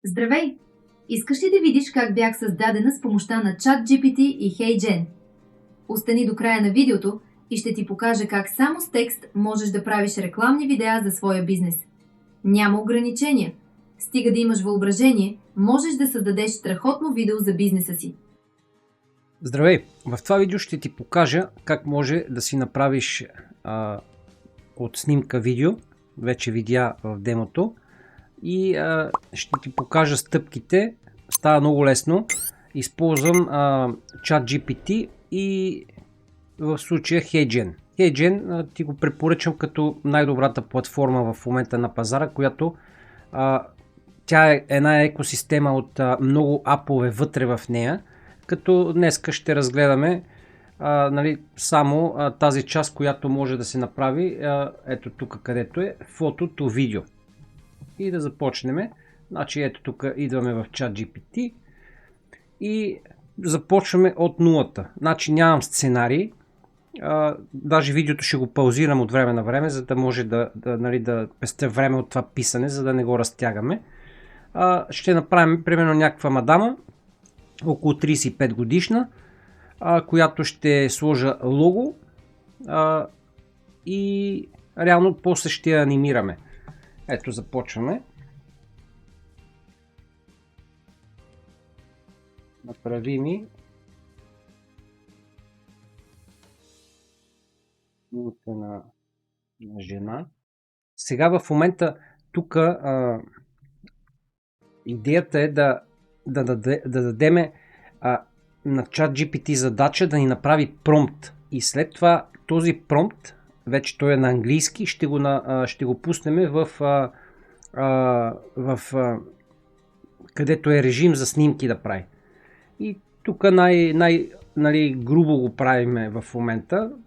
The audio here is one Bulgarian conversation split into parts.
Здравей! Искаш ли да видиш как бях създадена с помощта на ChatGPT и HeyGen? Остани до края на видеото и ще ти покажа как само с текст можеш да правиш рекламни видеа за своя бизнес. Няма ограничения. Стига да имаш въображение, можеш да създадеш страхотно видео за бизнеса си. Здравей! В това видео ще ти покажа как може да си направиш от снимка видео. Вече видя в демото. И ще ти покажа стъпките. Става много лесно. Използвам ChatGPT и в случая HeyGen. HeyGen ти го препоръчам като най-добрата платформа в момента на пазара, която тя е една екосистема от много апове вътре в нея, като днеска ще разгледаме само тази част, която може да се направи ето тук, където е фотото видео. И да започнем. Значи ето тук идваме в ChatGPT и започваме от нулата. Значи нямам сценарий. Даже видеото ще го паузирам от време на време, за да може да пестя време от това писане, за да не го разтягаме. Ще направим примерно някаква мадама, около 35 годишна, която ще сложа лого и реално после ще я анимираме. Ето започваме. Направи ми на жена. Сега в момента тук идеята е да дадем на ChatGPT задача да ни направи промпт. И след това този промпт, вече той е на английски, ще го пуснем където е режим за снимки да прави. И тук грубо го правиме в момента.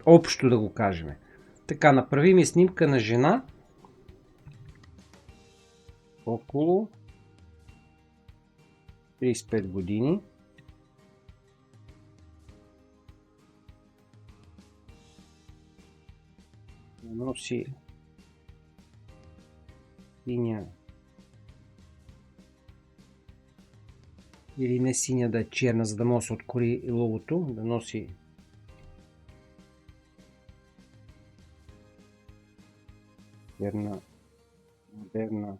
Общо да го кажем. Така, направи ми снимка на жена около 35 години. Носи синя или не синя, да е черна, за да може да се откори логото, да носи черна, модерна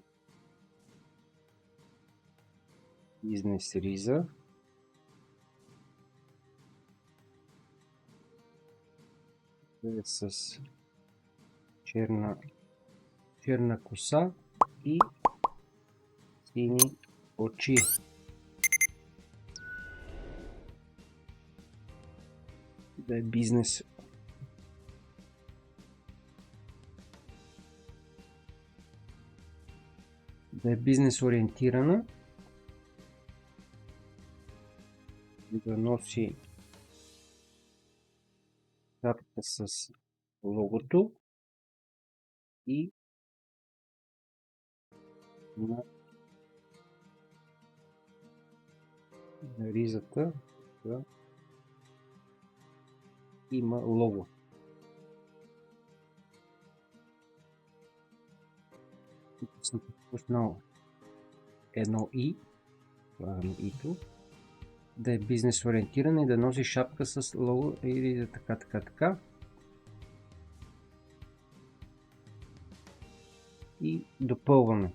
бизнес риза. С черна коса и сини очи. Да е бизнес. Да е бизнес ориентирана. Да носи шапка с логото и на ризата да има лого. Тук съм пуснал едно и, слагам ито, да е бизнес ориентиран и да носи шапка с лого или така. И допълваме.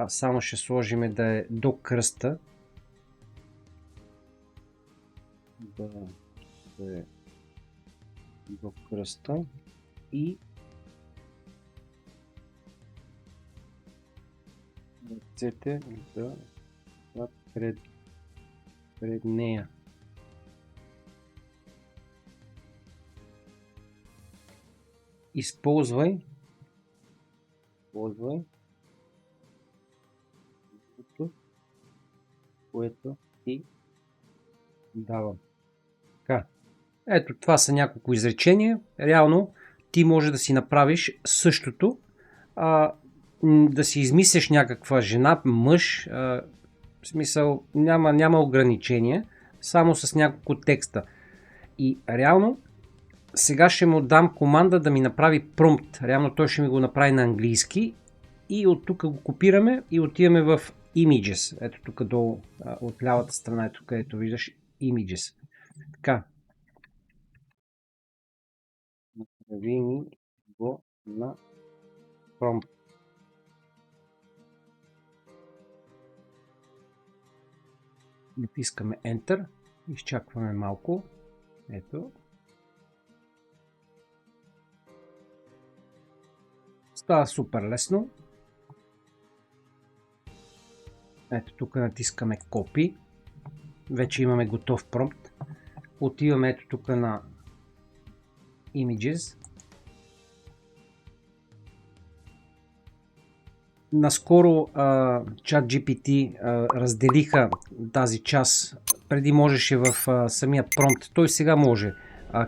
Само ще сложим да е до кръста. Да е до кръста и ръцете да пред нея. Използвай което ти давам. Така. Ето, това са няколко изречения. Реално ти може да си направиш същото, да си измислиш някаква жена, мъж, в смисъл няма ограничения, само с няколко текста. И реално сега ще му дам команда да ми направи промпт. Реално той ще ми го направи на английски и от тук го копираме и отиваме в Images. Ето тук долу от лявата страна, ето където виждаш Images. Така. Направи ми го на Prompt. Натискаме Enter. Изчакваме малко. Ето. Става супер лесно. Ето тук натискаме Copy. Вече имаме готов промпт. Отиваме ето тук на Images. Наскоро ChatGPT разделиха тази част. Преди можеше в самия промпт, той сега може,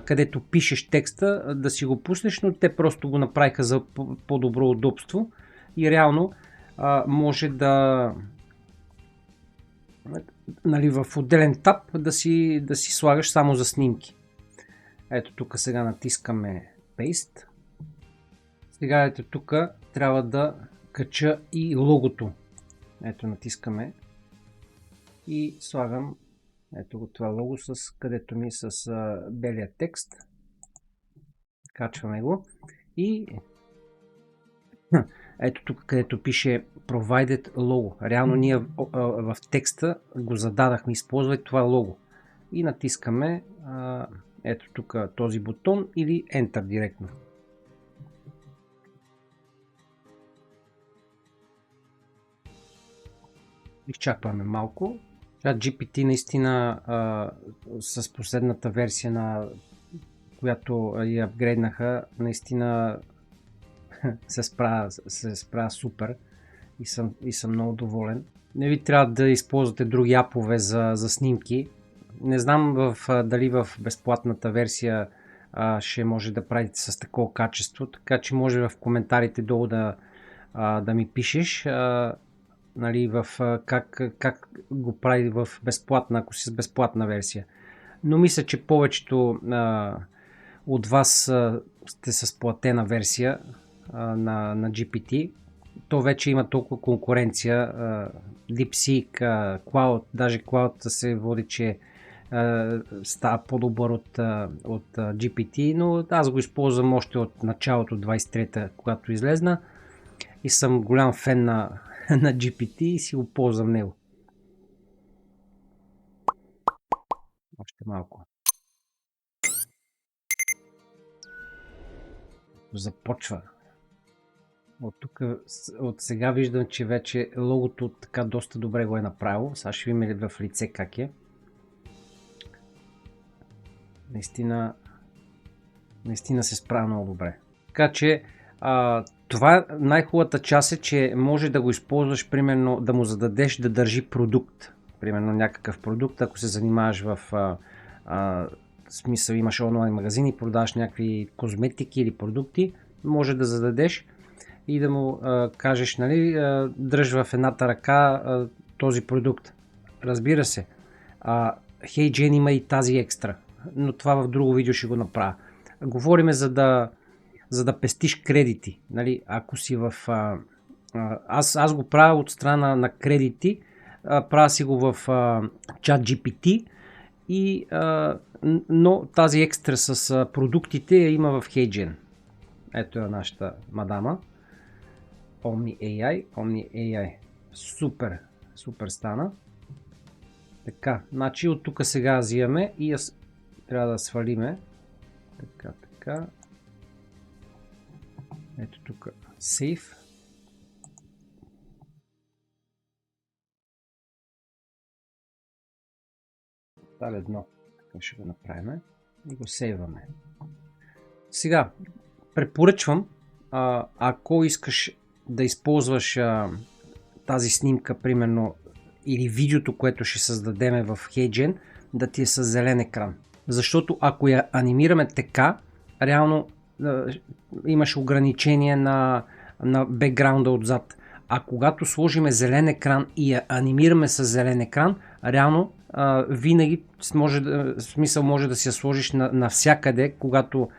където пишеш текста, да си го пуснеш, но те просто го направиха за по-добро удобство и реално може да, нали, в отделен таб да си слагаш само за снимки. Ето тук сега натискаме Paste. Сега ето тук трябва да кача и логото. Ето натискаме и слагам ето го това лого, където ми с белия текст. Качваме го и ето тук, където пише Provided Logo. Реално ние в текста го зададахме, използвай това лого. И натискаме ето тук този бутон или Enter директно. Изчакваме малко. GPT наистина с последната версия, на която я апгрейднаха, наистина се справя супер и съм много доволен. Не ви трябва да използвате други апове за снимки. Не знам дали в безплатната версия ще може да правите с такова качество, така че може в коментарите долу да ми пишеш. Нали, как го прави в безплатна, ако си с безплатна версия. Но мисля, че повечето от вас сте с платена версия на GPT. То вече има толкова конкуренция. DeepSeek, Cloud, даже Cloud се води, че става по-добър от GPT, но аз го използвам още от началото 23-та, когато излезна и съм голям фен на GPT и си го ползвам него. Още малко. Започва. От сега виждам, че вече логото така доста добре го е направил. Сега ще видим в лице как е. Наистина се справя много добре. Така че това най-хубавата част е, че може да го използваш, примерно да му зададеш да държи продукт. Примерно някакъв продукт, ако се занимаваш в смисъл имаш онлайн магазин и продаваш някакви козметики или продукти, може да зададеш и да му кажеш, нали, дръж в едната ръка този продукт. Разбира се, HeyGen има и тази екстра, но това в друго видео ще го направя. Говориме за да пестиш кредити. Нали? Ако си в... Аз го правя от страна на кредити, правя си го в ChatGPT, но тази екстра с продуктите я има в HeyGen. Ето е нашата мадама. Omni AI. Супер стана. Така, значи от тук сега взимаме и трябва да свалиме. Така. Ето тук Save. Едно. Така ще го направим и го сейваме. Сега, препоръчвам, ако искаш да използваш тази снимка, примерно, или видеото, което ще създадеме в HeyGen, да ти е с зелен екран. Защото ако я анимираме така, реално имаш ограничение на бекграунда отзад. А когато сложиме зелен екран и я анимираме с зелен екран, реално винаги може да си я сложиш навсякъде, когато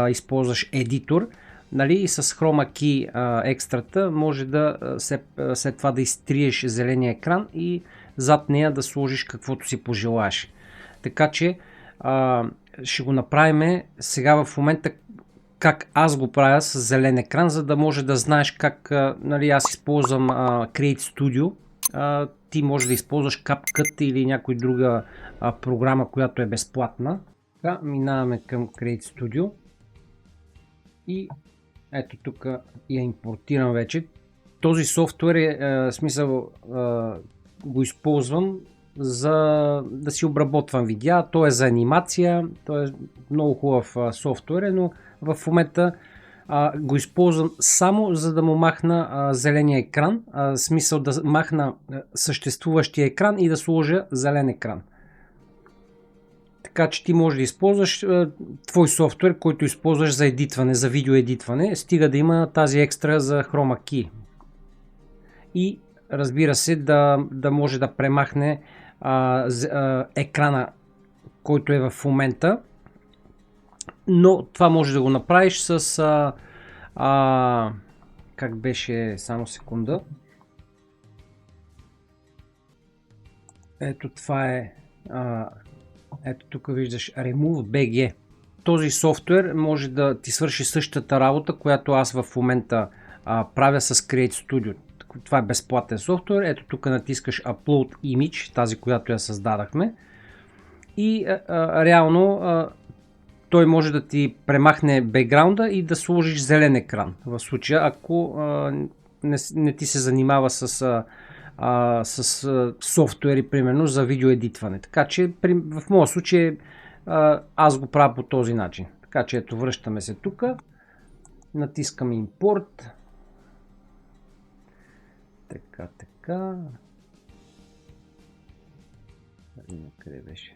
използваш едитор нали, и с Chroma Key екстрата може да след това да изтриеш зеления екран и зад нея да сложиш каквото си пожелаеш. Така че ще го направим сега в момента как аз го правя с зелен екран, за да може да знаеш как, нали, аз използвам Create Studio, ти може да използваш CapCut или някой друга програма, която е безплатна. Така, минаваме към Create Studio и ето тук я импортирам вече. Този софтуер смисъл го използвам за да си обработвам видеа. Той е за анимация, той е много хубав софтуер, но в момента го използвам само за да му махна зеления екран, смисъл да махна съществуващия екран и да сложа зелен екран. Така че ти можеш да използваш твой софтуер, който използваш за едитване, за видеоедитване, стига да има тази екстра за Chroma Key. И разбира се да може да премахне екрана, който е в момента. Но това може да го направиш с как беше, само секунда. Ето това е ето тук виждаш Remove BG. Този софтуер може да ти свърши същата работа, която аз в момента правя с Create Studio. Това е безплатен софтуер. Ето тук натискаш Upload Image, тази, която я създадахме. И реално той може да ти премахне бекграунда и да сложиш зелен екран. В случая, ако не ти се занимава с софтуери, примерно, за видеоедитване. Така че в моя случай аз го правя по този начин. Така че ето, връщаме се тук. Натискам импорт. Така. Къде беше?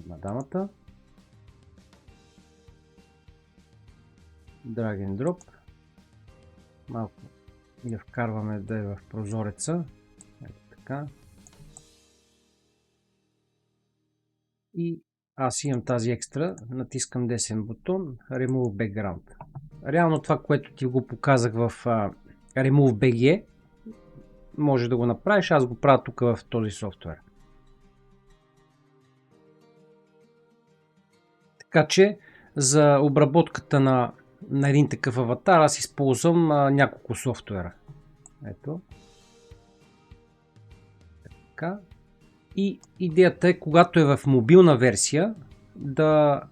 Мадамата. Drag and drop. Малко я вкарваме да е в прозореца. Ето така. И аз имам тази екстра. Натискам десен бутон. Remove Background. Реално това, което ти го показах в Remove BG, може да го направиш. Аз го правя тук в този софтуер. Така че за обработката на един такъв аватар аз използвам няколко софтуера. Ето. Така. И идеята е, когато е в мобилна версия, да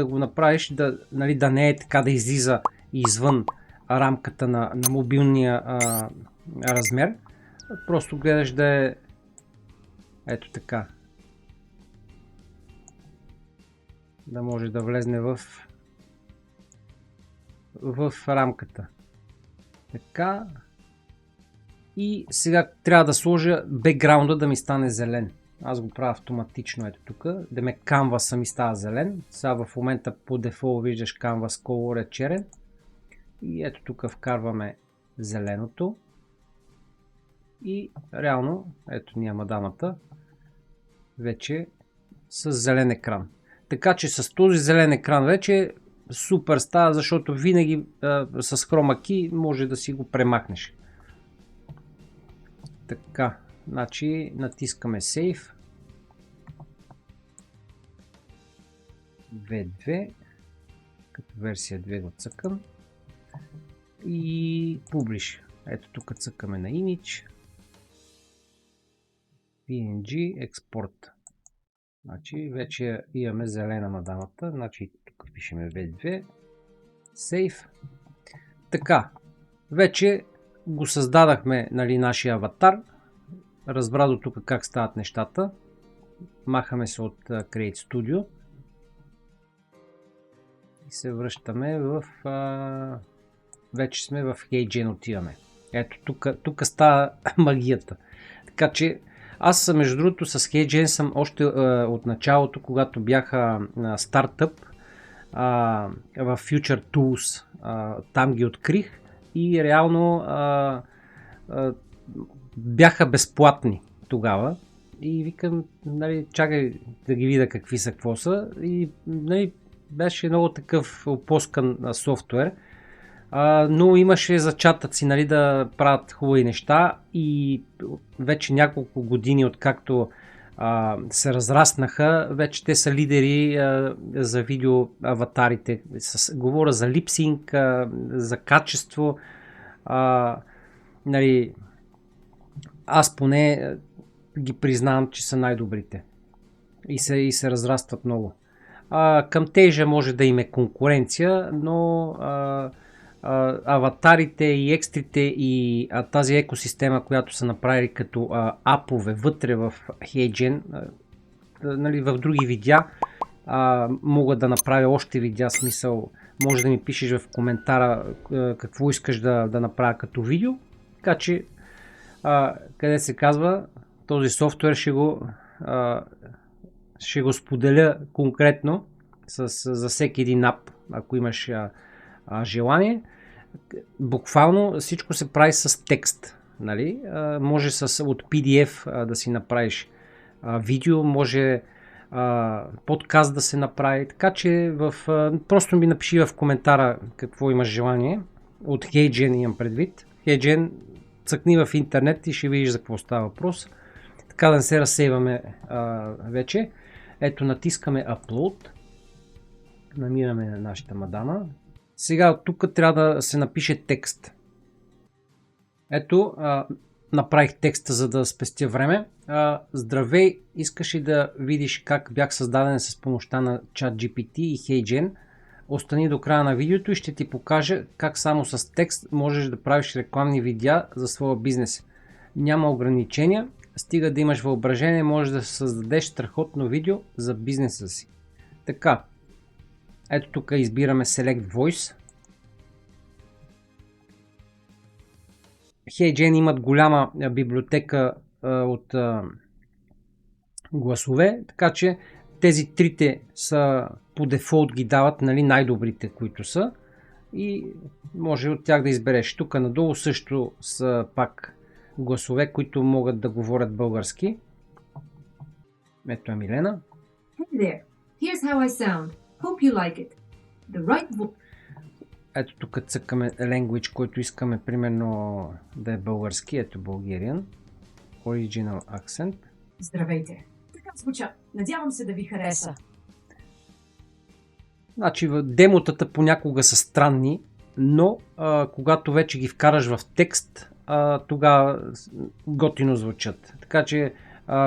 го направиш, да не е така да излиза извън рамката на мобилния размер. Просто гледаш да е ето така. Да може да влезне в рамката. Така. И сега трябва да сложа бекграунда да ми стане зелен. Аз го правя автоматично ето тук. Да ме canvas ми става зелен. Сега в момента по дефолт виждаш canvas color е черен. И ето тук вкарваме зеленото. И реално, ето няма дамата, вече с зелен екран. Така че с този зелен екран вече супер става, защото винаги с Chroma Key може да си го премахнеш. Така, значи натискаме Save. V2, като версия 2 го цъкам. И Publish. Ето тук цъкаме на Image. PNG Export. Значи вече имаме зелена на дамата. Значи тук пишеме V2. Save. Така. Вече го създадахме, нали, нашия аватар. Разбра до тук как стават нещата. Махаме се от Create Studio. И се връщаме в... вече сме в HeyGen, отиваме. Ето тук става магията. Така че аз, между другото, с HeyGen съм още от началото, когато бях стартъп в Future Tools. Там ги открих и реално бяха безплатни тогава. и викам, нали, чакай да ги видя какви са, какво са. И нали, беше много такъв опоскан софтуер. Но имаше зачатъци, нали, да правят хубави неща и вече няколко години откакто се разраснаха, вече те са лидери за видео аватарите. Говоря за липсинг, за качество. Нали, аз поне ги признавам, че са най-добрите и се разрастват много. Към тежа може да има конкуренция, но аватарите и екстрите и тази екосистема, която са направили като апове вътре в HeyGen, нали, в други видеа, мога да направя още видеа, смисъл, може да ми пишеш в коментара какво искаш да направя като видео, така че къде се казва, този софтуер ще го споделя конкретно за всеки един ап, ако имаш желание. Буквално всичко се прави с текст. Нали? Може от PDF да си направиш видео, може подкаст да се направи, така че просто ми напиши в коментара какво имаш желание. От HeyGen имам предвид. HeyGen, цъкни в интернет и ще видиш за какво става въпрос. Така да не се разсейваме вече. Ето, натискаме Upload. Намираме нашата мадама. Сега тук трябва да се напише текст. Ето, направих текста, за да спестя време. Здравей, искаш ли да видиш как бях създаден с помощта на ChatGPT и HeyGen? Остани до края на видеото и ще ти покажа как само с текст можеш да правиш рекламни видеа за своя бизнес. Няма ограничения, стига да имаш въображение, можеш да създадеш страхотно видео за бизнеса си. Така, ето тук избираме Select Voice. HeyGen имат голяма библиотека от гласове, така че тези трите са по дефолт ги дават, нали, най-добрите, които са, и може от тях да избереш. Тук надолу също са пак гласове, които могат да говорят български. Ето е Милена. Hey there, here's how I sound. Hope you like it. The right Ето тук цъкаме language, който искаме примерно да е български. Ето Bulgarian. Original accent. Здравейте. Така звуча. Надявам се да ви хареса. Значи демотата понякога са странни, но когато вече ги вкараш в текст, тогава готино звучат. Така че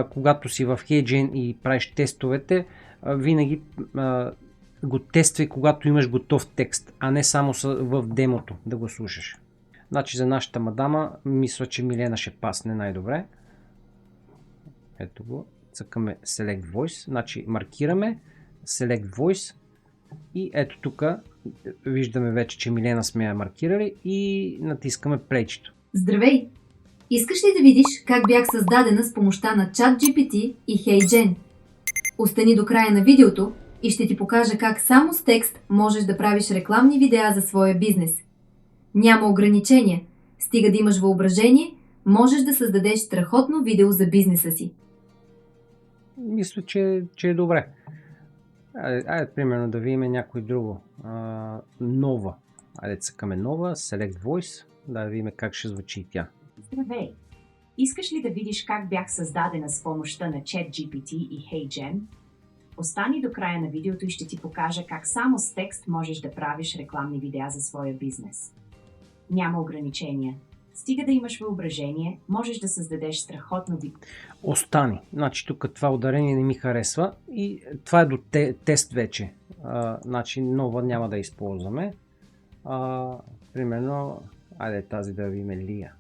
когато си в HeyGen и правиш тестовете, винаги го тествай, когато имаш готов текст, а не само в демото да го слушаш. Значи за нашата мадама мисля, че Милена ще пасне най-добре. Ето го. Цъкаме Select Voice. Значи маркираме Select Voice и ето тук виждаме вече, че Милена сме я маркирали и натискаме плейчето. Здравей! Искаш ли да видиш как бях създадена с помощта на ChatGPT и HeyGen? Остани до края на видеото и ще ти покажа как само с текст можеш да правиш рекламни видеа за своя бизнес. Няма ограничения. Стига да имаш въображение, можеш да създадеш страхотно видео за бизнеса си. Мисля, че е добре. Айде, примерно да видим някой друго. Нова. Айде цъкаме нова, Select Voice. Да видим как ще звучи тя. Здравей. Искаш ли да видиш как бях създадена с помощта на ChatGPT и HeyGen? Остани до края на видеото и ще ти покажа как само с текст можеш да правиш рекламни видеа за своя бизнес. Няма ограничения. Стига да имаш въображение, можеш да създадеш страхотно видео. Остани. Значи тук това ударение не ми харесва и това е до тест вече. Значи нова няма да използваме. Примерно, айде тази да видим Лия.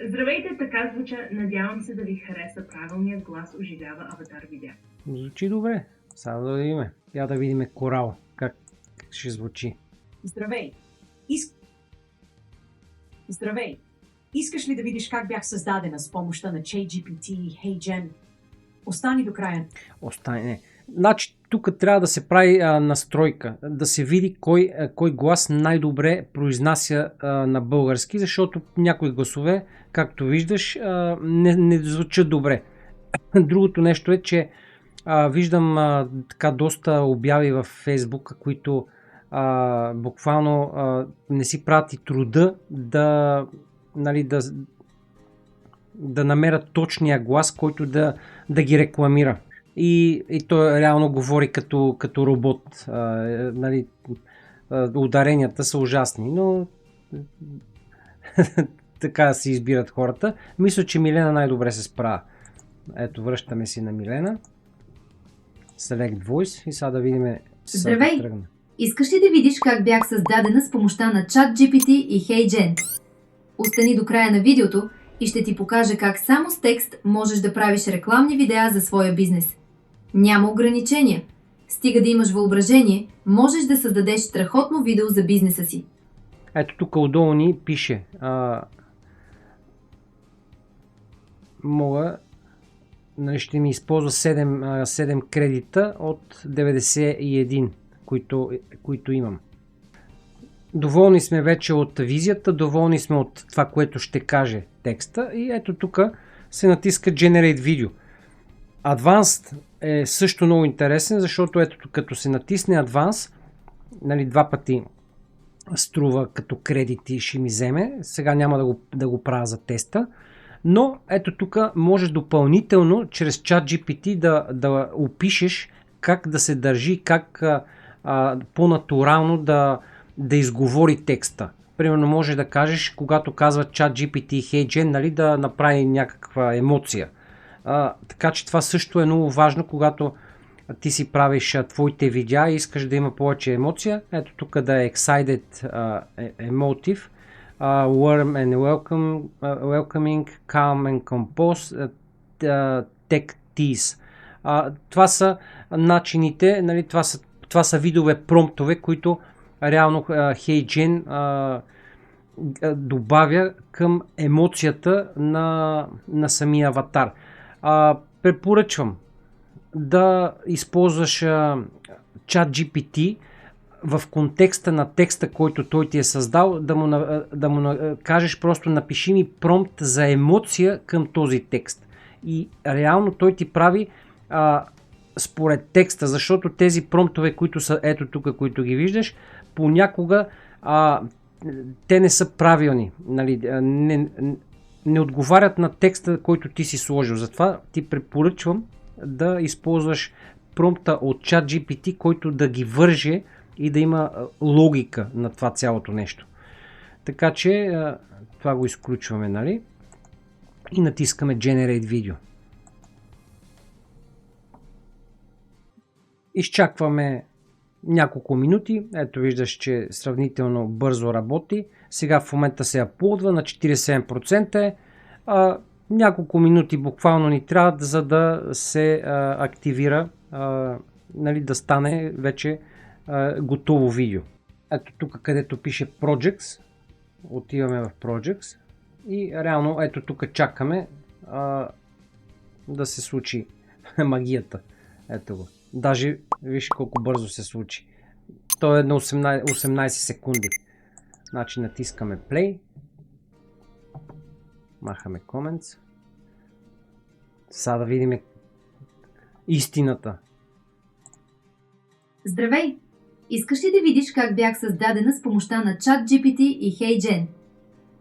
Здравейте, така звуча. Надявам се да ви хареса. Правилният глас оживява аватар видео. Звучи добре. Сега да видим. Я да видим Корал. Как ще звучи. Здравей. Здравей. Искаш ли да видиш как бях създадена с помощта на ChatGPT и HeyGen? Остани до края. Остани. Не. Значи, тук трябва да се прави настройка, да се види кой глас най-добре произнася на български, защото някои гласове, както виждаш, не звучат добре. Другото нещо е, че виждам така доста обяви в Фейсбук, които буквално не си правят и труда да намерят точния глас, който да ги рекламира. И той реално говори като робот. Ударенията са ужасни, но така се избират хората. Мисля, че Милена най-добре се справя. Ето, връщаме си на Милена. Select Voice и сега да видим. Здравей! Искаш ли да видиш как бях създадена с помощта на ChatGPT и HeyGen? Остани до края на видеото и ще ти покажа как само с текст можеш да правиш рекламни видеа за своя бизнес. Няма ограничения. Стига да имаш въображение, можеш да създадеш страхотно видео за бизнеса си. Ето тук отдолу ни пише ще ми използва 7 кредита от 91, които имам. Доволни сме вече от визията, доволни сме от това, което ще каже текста и ето тук се натиска Generate Video. Advanced е също много интересен, защото ето като се натисне Advanced, два пъти струва като кредити ще ми вземе, сега няма да го правя за теста, но ето тук можеш допълнително чрез ChatGPT да опишеш как да се държи, как по-натурално да изговори текста. Примерно може да кажеш, когато казва ChatGPT и HeyGen, да направи някаква емоция. Така че това също е много важно, когато ти си правиш твоите видеа и искаш да има повече емоция. Ето тук да е excited emotive, warm and welcoming, calm and composed, tech tease. Това са начините, това са видове промптове, които реално HeyGen добавя към емоцията на самия аватар. Препоръчвам да използваш ChatGPT в контекста на текста, който той ти е създал, да му кажеш просто напиши ми промпт за емоция към този текст. И реално той ти прави според текста, защото тези промптове, които са ето тук, които ги виждаш, понякога те не са правилни. Не отговарят на текста, който ти си сложил. Затова ти препоръчвам да използваш промпта от ChatGPT, който да ги върже и да има логика на това цялото нещо. Така че това го изключваме, и натискаме Generate Video. Изчакваме няколко минути. Ето виждаш, че сравнително бързо работи. Сега в момента се аплодва на 47% е. Няколко минути буквално ни трябва, за да се активира, да стане вече готово видео. Ето тук, където пише Projects, отиваме в Projects и реално ето тук чакаме да се случи магията. Ето го. Даже виж колко бързо се случи. То е на 18 секунди. Значи натискаме Play. Махаме Comments. Сега да видим истината. Здравей! Искаш ли да видиш как бях създадена с помощта на ChatGPT и HeyGen?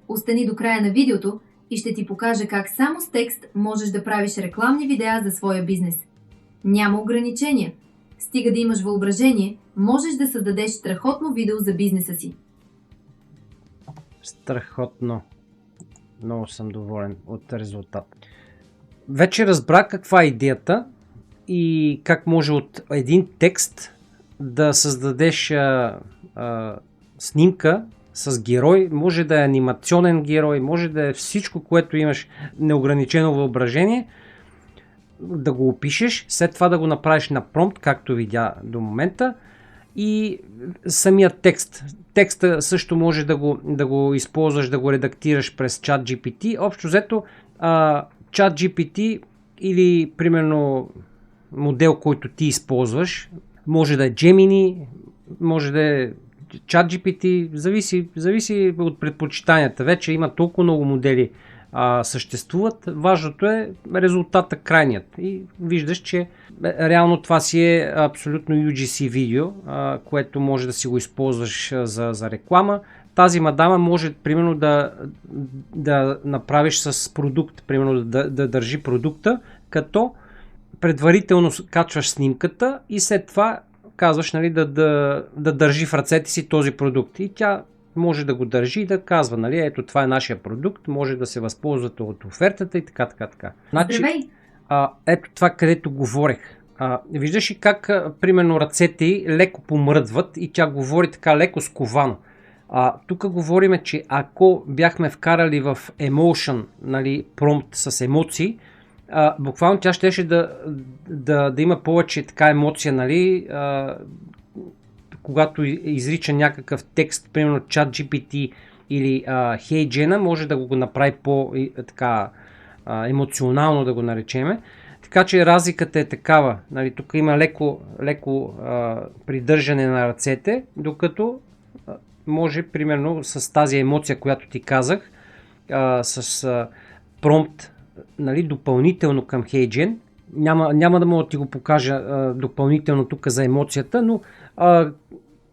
Остани до края на видеото и ще ти покажа как само с текст можеш да правиш рекламни видеа за своя бизнес. Няма ограничения. Стига да имаш въображение, можеш да създадеш страхотно видео за бизнеса си. Страхотно. Много съм доволен от резултат. Вече разбрах каква е идеята и как може от един текст да създадеш снимка с герой. Може да е анимационен герой, може да е всичко, което имаш неограничено въображение. Да го опишеш, след това да го направиш на промпт, както видя до момента, и самият текст. Текста също може да го използваш, да го редактираш през ChatGPT. Общо взето ChatGPT или примерно модел, който ти използваш. Може да е Gemini, може да е ChatGPT, зависи от предпочитанията. Вече има толкова много модели съществуват. Важното е резултата крайният. И виждаш, че реално това си е абсолютно UGC видео, което може да си го използваш за реклама. Тази мадама може примерно да направиш с продукт, примерно да държи продукта, като предварително качваш снимката и след това казваш, нали, да държи в ръцете си този продукт. И тя може да го държи и да казва, нали, ето това е нашия продукт, може да се възползвате от офертата и така. Значи, Здравей! Ето това, където говорех. Виждаш ли как, примерно, ръцете й леко помръдват и тя говори така леко сковано. Тук говорим, че ако бяхме вкарали в emotion, нали, промпт с емоции, буквално тя щеше да има повече така емоция, нали, когато изрича някакъв текст, примерно ChatGPT или HeyGen, може да го направи по-така емоционално, да го наречеме. Така че разликата е такава. Нали, тук има леко придържане на ръцете, докато може, примерно, с тази емоция, която ти казах, с промпт, нали, допълнително към HeyGen. Няма да мога да ти го покажа допълнително тук за емоцията, но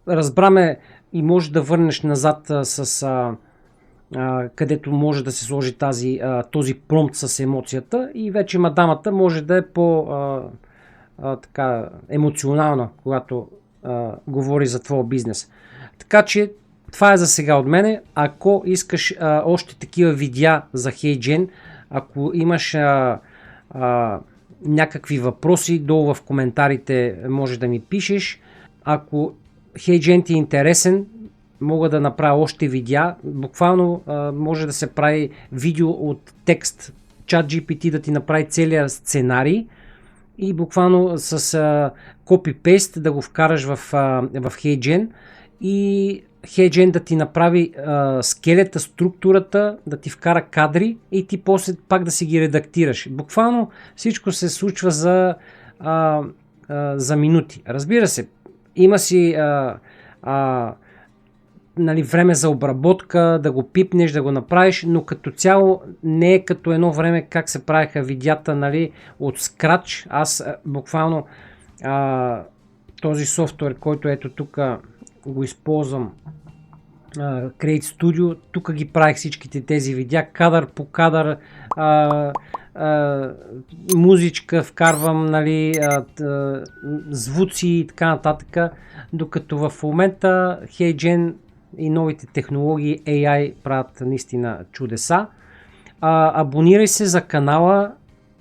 разбраме и може да върнеш назад където може да се сложи този промпт с емоцията и вече мадамата може да е така емоционална, когато говори за твоя бизнес. Така че това е за сега от мене. Ако искаш още такива видеа за HeyGen, ако имаш някакви въпроси, долу в коментарите може да ми пишеш. Ако HeyGen ти е интересен, мога да направя още видеа. Буквално може да се прави видео от текст. ChatGPT да ти направи целият сценарий и буквално с copy-paste да го вкараш в HeyGen и HeyGen да ти направи скелета, структурата, да ти вкара кадри и ти после пак да си ги редактираш. Буквално всичко се случва за минути. Разбира се, има си нали, време за обработка, да го пипнеш, да го направиш, но като цяло не е като едно време как се правиха видеята, нали, от Scratch. Аз буквално този софтуер, който ето тук го използвам, Create Studio, тук ги правих всичките тези видеа, кадър по кадър, музичка вкарвам, нали, звуци и така нататък, докато в момента HeyGen и новите технологии AI правят наистина чудеса. Абонирай се за канала,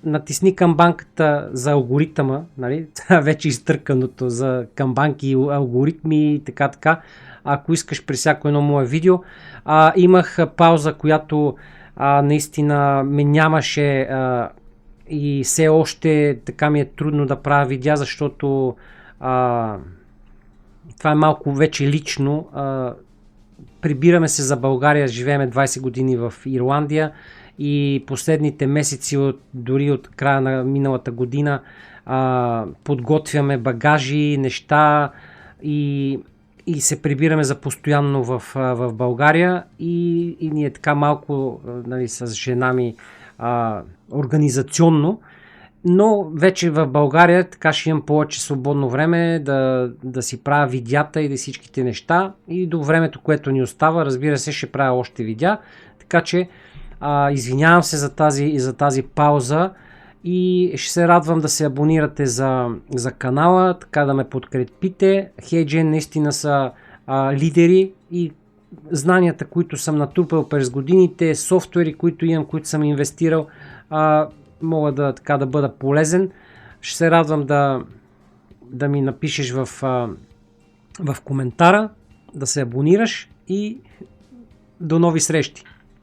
натисни камбанката за алгоритъма, нали, вече изтърканото за камбанки и алгоритми и така. Ако искаш при всяко едно мое видео. Имах пауза, която наистина ме нямаше и все още така ми е трудно да правя видеа, защото това е малко вече лично. Прибираме се за България, живееме 20 години в Ирландия и последните месеци, дори от края на миналата година, подготвяме багажи, неща и се прибираме за постоянно в България и ние така малко, нали, с жена ми организационно, но вече в България така ще имам повече свободно време да си правя видеята и да всичките неща и до времето, което ни остава, разбира се, ще правя още видеа, така че извинявам се за тази пауза и ще се радвам да се абонирате за канала, така да ме подкрепите. HeyGen наистина са лидери и знанията, които съм натрупал през годините, софтуери, които имам, които съм инвестирал, мога да бъда полезен. Ще се радвам да ми напишеш в коментара, да се абонираш и до нови срещи!